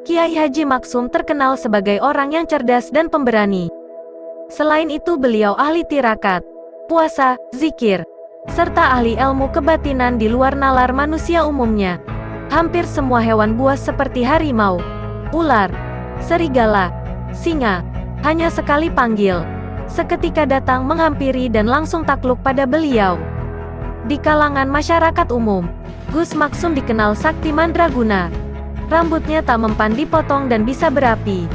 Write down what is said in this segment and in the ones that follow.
Kiai Haji Maksum terkenal sebagai orang yang cerdas dan pemberani. Selain itu beliau ahli tirakat, puasa, zikir, serta ahli ilmu kebatinan di luar nalar manusia umumnya. Hampir semua hewan buas seperti harimau, ular, serigala, singa, hanya sekali panggil, seketika datang menghampiri dan langsung takluk pada beliau. Di kalangan masyarakat umum, Gus Maksum dikenal sakti mandraguna. Rambutnya tak mempan dipotong dan bisa berapi.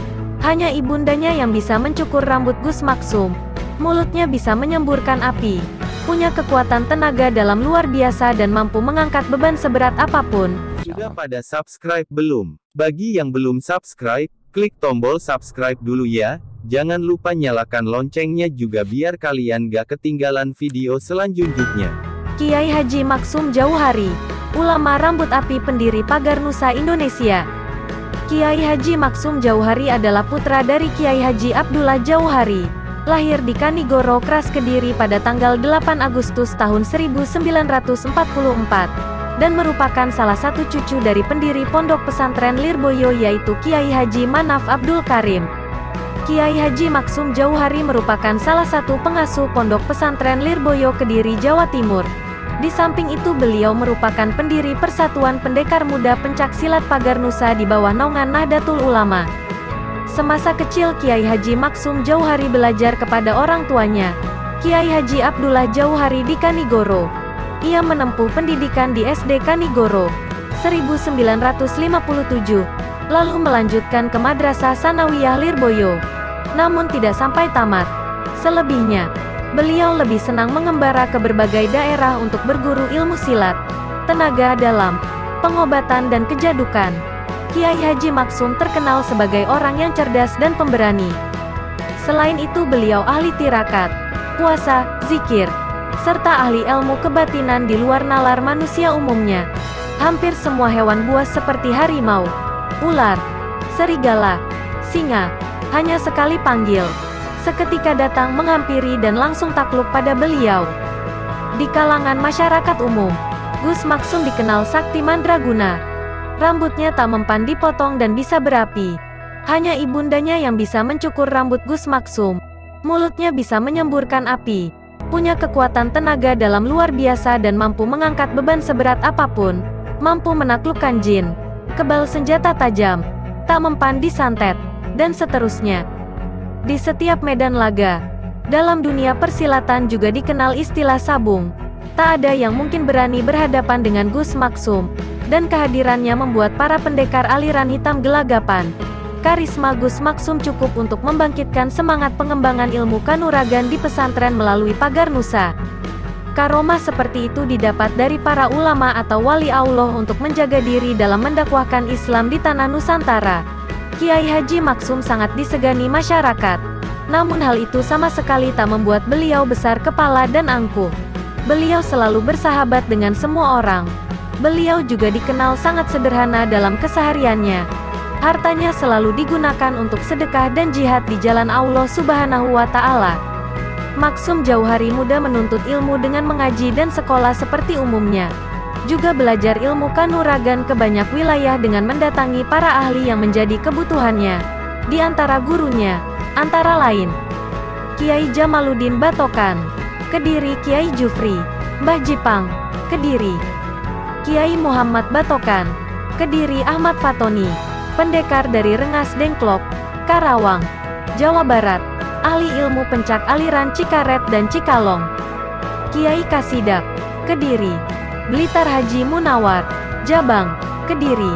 Hanya ibundanya yang bisa mencukur rambut Gus Maksum. Mulutnya bisa menyemburkan api. Punya kekuatan tenaga dalam luar biasa dan mampu mengangkat beban seberat apapun. Sudah pada subscribe belum? Bagi yang belum subscribe, klik tombol subscribe dulu ya. Jangan lupa nyalakan loncengnya juga biar kalian gak ketinggalan video selanjutnya. Kiai Haji Maksum Jauhari, ulama rambut api pendiri Pagar Nusa Indonesia. Kiai Haji Maksum Jauhari adalah putra dari Kiai Haji Abdullah Jauhari. Lahir di Kanigoro Kras Kediri pada tanggal 8 Agustus tahun 1944, dan merupakan salah satu cucu dari pendiri Pondok Pesantren Lirboyo yaitu Kiai Haji Manaf Abdul Karim. Kiai Haji Maksum Jauhari merupakan salah satu pengasuh Pondok Pesantren Lirboyo Kediri, Jawa Timur. Di samping itu beliau merupakan pendiri Persatuan Pendekar Muda Pencaksilat Pagar Nusa di bawah naungan Nahdlatul Ulama. Semasa kecil Kiai Haji Maksum Jauhari belajar kepada orang tuanya, Kiai Haji Abdullah Jauhari di Kanigoro. Ia menempuh pendidikan di SD Kanigoro 1957, lalu melanjutkan ke Madrasah Sanawiyah Lirboyo, namun tidak sampai tamat. Selebihnya, beliau lebih senang mengembara ke berbagai daerah untuk berguru ilmu silat, tenaga dalam, pengobatan dan kejadukan. Kiai Haji Maksum terkenal sebagai orang yang cerdas dan pemberani. Selain itu beliau ahli tirakat, puasa, zikir, serta ahli ilmu kebatinan di luar nalar manusia umumnya. Hampir semua hewan buas seperti harimau, ular, serigala, singa, hanya sekali panggil, seketika datang menghampiri dan langsung takluk pada beliau. Di kalangan masyarakat umum, Gus Maksum dikenal sakti mandraguna. Rambutnya tak mempan dipotong dan bisa berapi. Hanya ibundanya yang bisa mencukur rambut Gus Maksum. Mulutnya bisa menyemburkan api. Punya kekuatan tenaga dalam luar biasa dan mampu mengangkat beban seberat apapun. Mampu menaklukkan jin, kebal senjata tajam, tak mempan disantet, dan seterusnya. Di setiap medan laga, dalam dunia persilatan juga dikenal istilah sabung. Tak ada yang mungkin berani berhadapan dengan Gus Maksum, dan kehadirannya membuat para pendekar aliran hitam gelagapan. Karisma Gus Maksum cukup untuk membangkitkan semangat pengembangan ilmu kanuragan di pesantren melalui Pagar Nusa. Karomah seperti itu didapat dari para ulama atau wali Allah untuk menjaga diri dalam mendakwahkan Islam di tanah Nusantara. Kiai Haji Maksum sangat disegani masyarakat. Namun hal itu sama sekali tak membuat beliau besar kepala dan angkuh. Beliau selalu bersahabat dengan semua orang. Beliau juga dikenal sangat sederhana dalam kesehariannya. Hartanya selalu digunakan untuk sedekah dan jihad di jalan Allah Subhanahu wa Ta'ala. Maksum Jauhari muda menuntut ilmu dengan mengaji dan sekolah seperti umumnya. Juga belajar ilmu kanuragan ke banyak wilayah dengan mendatangi para ahli yang menjadi kebutuhannya. Di antara gurunya, antara lain Kiai Jamaluddin Batokan, Kediri; Kiai Jufri, Mbah Jipang, Kediri; Kiai Muhammad Batokan, Kediri; Ahmad Fatoni, pendekar dari Rengas Dengklok, Karawang, Jawa Barat, ahli ilmu pencak aliran Cikaret dan Cikalong; Kiai Kasidak, Kediri; Blitar; Haji Munawar, Jabang, Kediri;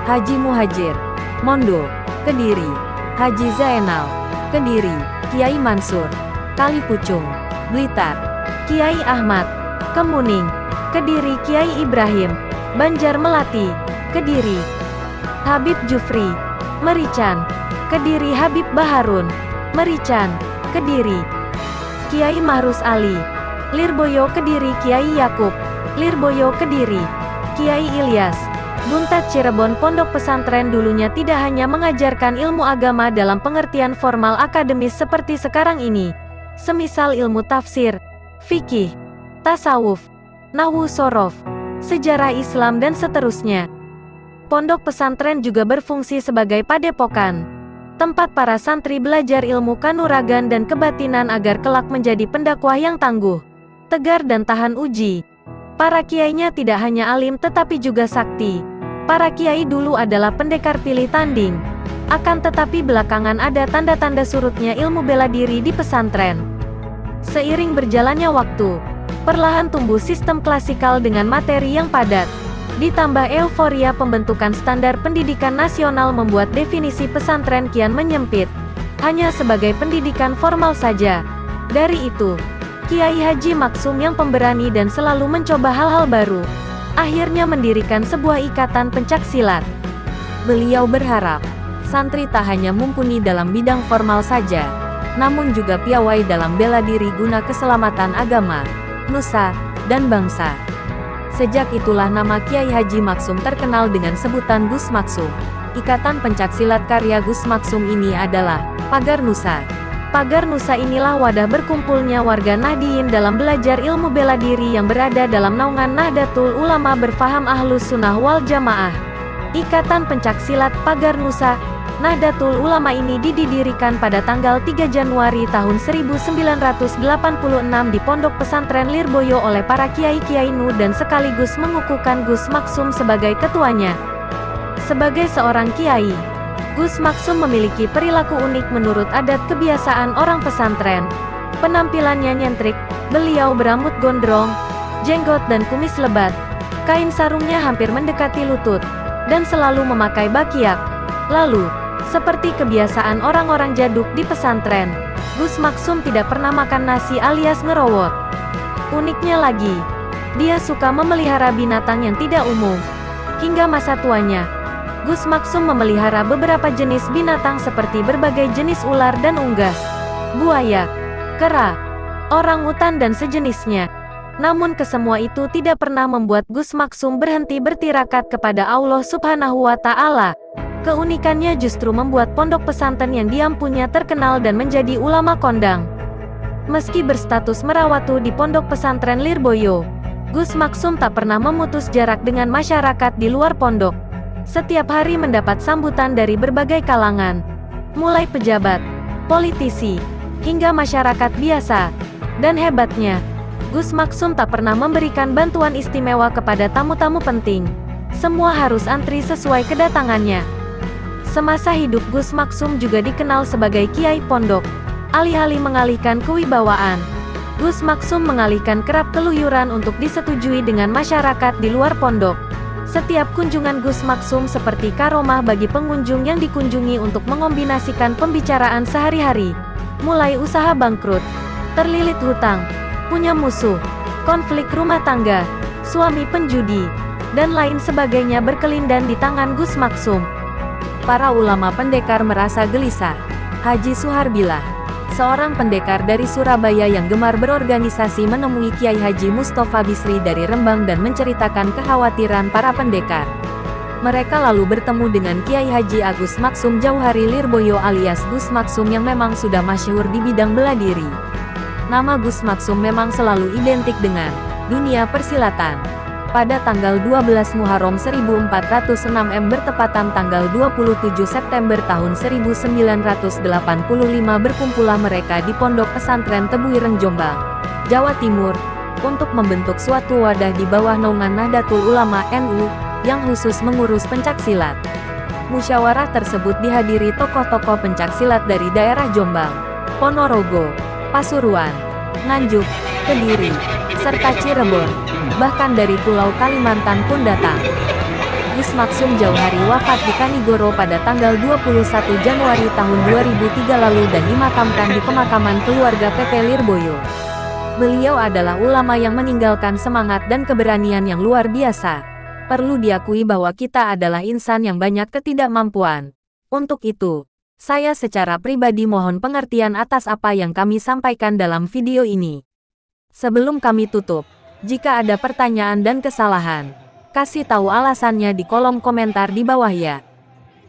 Haji Muhajir, Mondo, Kediri; Haji Zainal, Kediri; Kiai Mansur, Kalipucung, Blitar; Kiai Ahmad, Kemuning, Kediri; Kiai Ibrahim, Banjar Melati, Kediri; Habib Jufri, Merican, Kediri; Habib Baharun, Merican, Kediri; Kiai Mahrus Ali, Lirboyo, Kediri; Kiai Yakub, Lirboyo, Kediri; Kiai Ilyas, Buntat, Cirebon. Pondok pesantren dulunya tidak hanya mengajarkan ilmu agama dalam pengertian formal akademis seperti sekarang ini, semisal ilmu tafsir, fikih, tasawuf, nahwu sorof, sejarah Islam dan seterusnya. Pondok pesantren juga berfungsi sebagai padepokan, tempat para santri belajar ilmu kanuragan dan kebatinan agar kelak menjadi pendakwah yang tangguh, tegar dan tahan uji. Para kiainya tidak hanya alim tetapi juga sakti. Para kiai dulu adalah pendekar pilih tanding. Akan tetapi belakangan ada tanda-tanda surutnya ilmu bela diri di pesantren. Seiring berjalannya waktu, perlahan tumbuh sistem klasikal dengan materi yang padat. Ditambah euforia pembentukan standar pendidikan nasional membuat definisi pesantren kian menyempit, hanya sebagai pendidikan formal saja. Dari itu, Kiai Haji Maksum yang pemberani dan selalu mencoba hal-hal baru, akhirnya mendirikan sebuah ikatan pencaksilat. Beliau berharap, santri tak hanya mumpuni dalam bidang formal saja, namun juga piawai dalam bela diri guna keselamatan agama, nusa, dan bangsa. Sejak itulah nama Kiai Haji Maksum terkenal dengan sebutan Gus Maksum. Ikatan pencaksilat karya Gus Maksum ini adalah Pagar Nusa. Pagar Nusa inilah wadah berkumpulnya warga Nahdiyin dalam belajar ilmu bela diri yang berada dalam naungan Nahdlatul Ulama berfaham Ahlus Sunnah wal Jamaah. Ikatan pencaksilat Pagar Nusa Nahdlatul Ulama ini didirikan pada tanggal 3 Januari tahun 1986 di Pondok Pesantren Lirboyo oleh para kiai-kiai Nu dan sekaligus mengukuhkan Gus Maksum sebagai ketuanya. Sebagai seorang kiai, Gus Maksum memiliki perilaku unik menurut adat kebiasaan orang pesantren. Penampilannya nyentrik, beliau berambut gondrong, jenggot dan kumis lebat. Kain sarungnya hampir mendekati lutut, dan selalu memakai bakiak. Lalu, seperti kebiasaan orang-orang jaduk di pesantren, Gus Maksum tidak pernah makan nasi alias ngerowot. Uniknya lagi, dia suka memelihara binatang yang tidak umum. Hingga masa tuanya, Gus Maksum memelihara beberapa jenis binatang seperti berbagai jenis ular dan unggas, buaya, kera, orangutan dan sejenisnya. Namun kesemua itu tidak pernah membuat Gus Maksum berhenti bertirakat kepada Allah Subhanahu wa Ta'ala. Keunikannya justru membuat pondok pesantren yang diampunya terkenal dan menjadi ulama kondang. Meski berstatus merawatu di pondok pesantren Lirboyo, Gus Maksum tak pernah memutus jarak dengan masyarakat di luar pondok. Setiap hari mendapat sambutan dari berbagai kalangan, mulai pejabat, politisi, hingga masyarakat biasa. Dan hebatnya, Gus Maksum tak pernah memberikan bantuan istimewa kepada tamu-tamu penting. Semua harus antri sesuai kedatangannya. Semasa hidup Gus Maksum juga dikenal sebagai kiai pondok. Alih-alih mengalihkan kewibawaan, Gus Maksum mengalihkan kerap keluyuran untuk disetujui dengan masyarakat di luar pondok. Setiap kunjungan Gus Maksum seperti karomah bagi pengunjung yang dikunjungi untuk mengombinasikan pembicaraan sehari-hari. Mulai usaha bangkrut, terlilit hutang, punya musuh, konflik rumah tangga, suami penjudi, dan lain sebagainya berkelindan di tangan Gus Maksum. Para ulama pendekar merasa gelisah. Haji Suharbilah, seorang pendekar dari Surabaya yang gemar berorganisasi, menemui Kiai Haji Mustofa Bisri dari Rembang dan menceritakan kekhawatiran para pendekar. Mereka lalu bertemu dengan Kiai Haji Agus Maksum Jauhari Lirboyo alias Gus Maksum yang memang sudah masyhur di bidang bela diri. Nama Gus Maksum memang selalu identik dengan dunia persilatan. Pada tanggal 12 Muharram 1406 bertepatan tanggal 27 September tahun 1985 berkumpullah mereka di Pondok Pesantren Tebuireng Jombang, Jawa Timur, untuk membentuk suatu wadah di bawah naungan Nahdlatul Ulama NU, yang khusus mengurus pencaksilat. Musyawarah tersebut dihadiri tokoh-tokoh pencaksilat dari daerah Jombang, Ponorogo, Pasuruan, Nganjuk, Kediri, serta Cirebon. Bahkan dari Pulau Kalimantan pun datang. Gus Maksum Jauhari wafat di Kanigoro pada tanggal 21 Januari tahun 2003 lalu dan dimakamkan di pemakaman keluarga PP Lirboyo. Beliau adalah ulama yang meninggalkan semangat dan keberanian yang luar biasa. Perlu diakui bahwa kita adalah insan yang banyak ketidakmampuan. Untuk itu, saya secara pribadi mohon pengertian atas apa yang kami sampaikan dalam video ini. Sebelum kami tutup, jika ada pertanyaan dan kesalahan, kasih tahu alasannya di kolom komentar di bawah ya.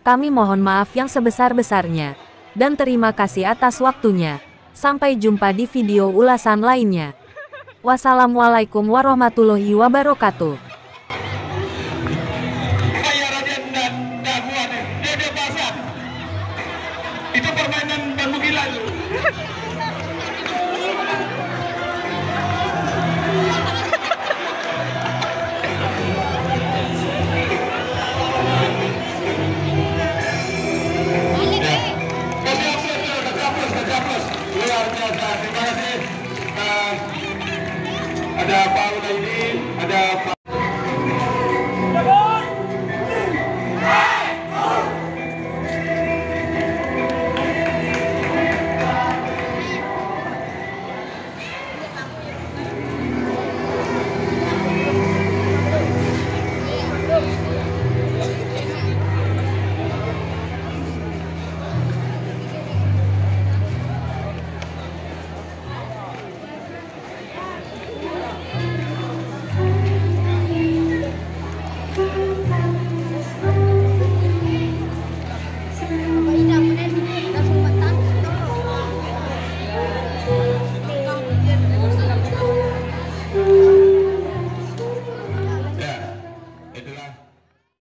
Kami mohon maaf yang sebesar-besarnya. Dan terima kasih atas waktunya. Sampai jumpa di video ulasan lainnya. Wassalamualaikum warahmatullahi wabarakatuh.